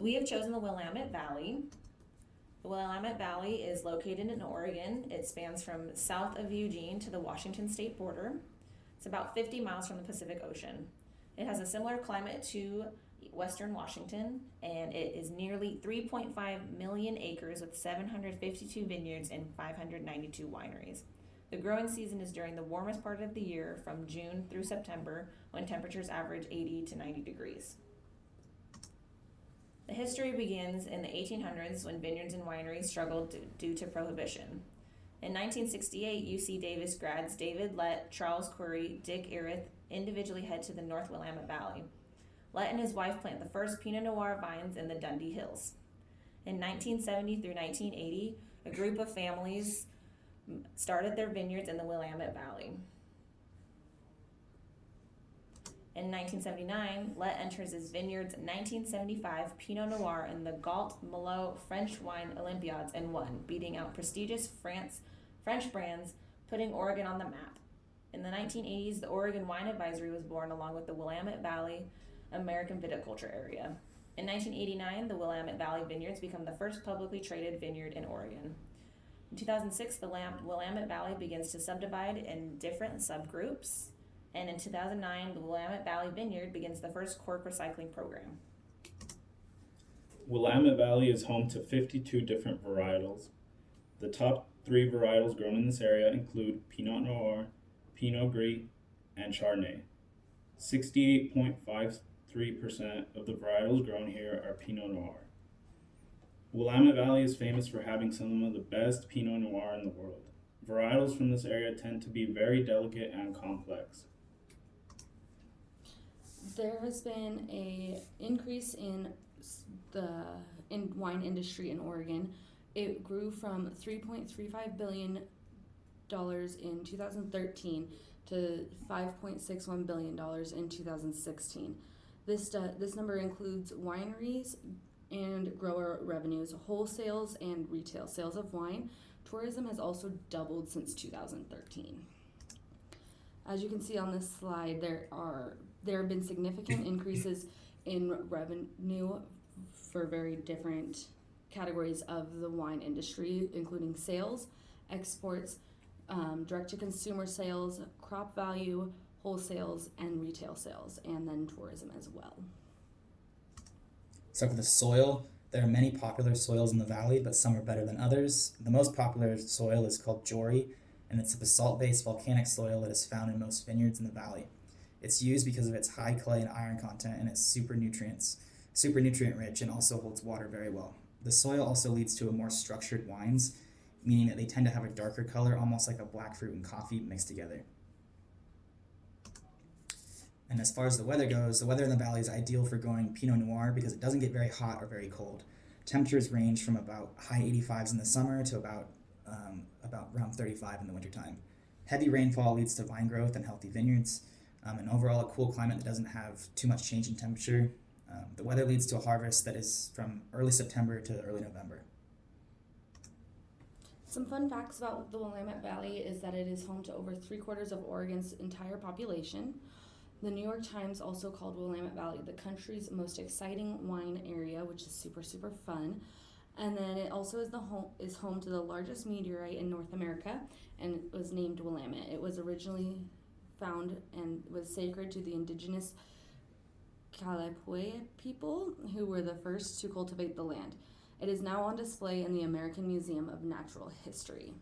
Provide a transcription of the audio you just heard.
We have chosen the Willamette Valley. The Willamette Valley is located in Oregon. It spans from south of Eugene to the Washington state border. It's about 50 miles from the Pacific Ocean. It has a similar climate to western Washington, and it is nearly 3.5 million acres with 752 vineyards and 592 wineries. The growing season is during the warmest part of the year from June through September, when temperatures average 80 to 90 degrees. The history begins in the 1800s when vineyards and wineries struggled due to prohibition. In 1968, UC Davis grads David Lett, Charles Curry, Dick Erith individually head to the North Willamette Valley. Lett and his wife plant the first Pinot Noir vines in the Dundee Hills. In 1970 through 1980, a group of families started their vineyards in the Willamette Valley. In 1979, Lett enters his vineyard's 1975 Pinot Noir in the Gault Malo French Wine Olympiads and won, beating out prestigious French brands, putting Oregon on the map. In the 1980s, the Oregon Wine Advisory was born along with the Willamette Valley American Viticulture Area. In 1989, the Willamette Valley Vineyards become the first publicly traded vineyard in Oregon. In 2006, the Willamette Valley begins to subdivide in different subgroups. And in 2009, the Willamette Valley Vineyard begins the first cork recycling program. Willamette Valley is home to 52 different varietals. The top 3 varietals grown in this area include Pinot Noir, Pinot Gris, and Chardonnay. 68.53% of the varietals grown here are Pinot Noir. Willamette Valley is famous for having some of the best Pinot Noir in the world. Varietals from this area tend to be very delicate and complex. There has been an increase in the wine industry in Oregon. It grew from $3.35 billion in 2013 to $5.61 billion in 2016. This number includes wineries and grower revenues, wholesales and retail sales of wine. Tourism has also doubled since 2013. As you can see on this slide, there have been significant increases in revenue for very different categories of the wine industry, including sales, exports, direct-to-consumer sales, crop value, wholesales, and retail sales, and then tourism as well. So for the soil, there are many popular soils in the valley, but some are better than others. The most popular soil is called Jory, and it's a basalt-based volcanic soil that is found in most vineyards in the valley. It's used because of its high clay and iron content, and it's super nutrient rich, and also holds water very well. The soil also leads to a more structured wines, meaning that they tend to have a darker color, almost like a black fruit and coffee mixed together. And as far as the weather goes, the weather in the valley is ideal for growing Pinot Noir because it doesn't get very hot or very cold. Temperatures range from about high 85s in the summer to about around 35 in the wintertime. Heavy rainfall leads to vine growth and healthy vineyards, and overall a cool climate that doesn't have too much change in temperature. The weather leads to a harvest that is from early September to early November. Some fun facts about the Willamette Valley is that it is home to over 3/4 of Oregon's entire population. The New York Times also called Willamette Valley the country's most exciting wine area, which is super, super fun. And then it also is home to the largest meteorite in North America, and it was named Willamette. It was originally found and was sacred to the indigenous Kalapuya people, who were the first to cultivate the land. It is now on display in the American Museum of Natural History.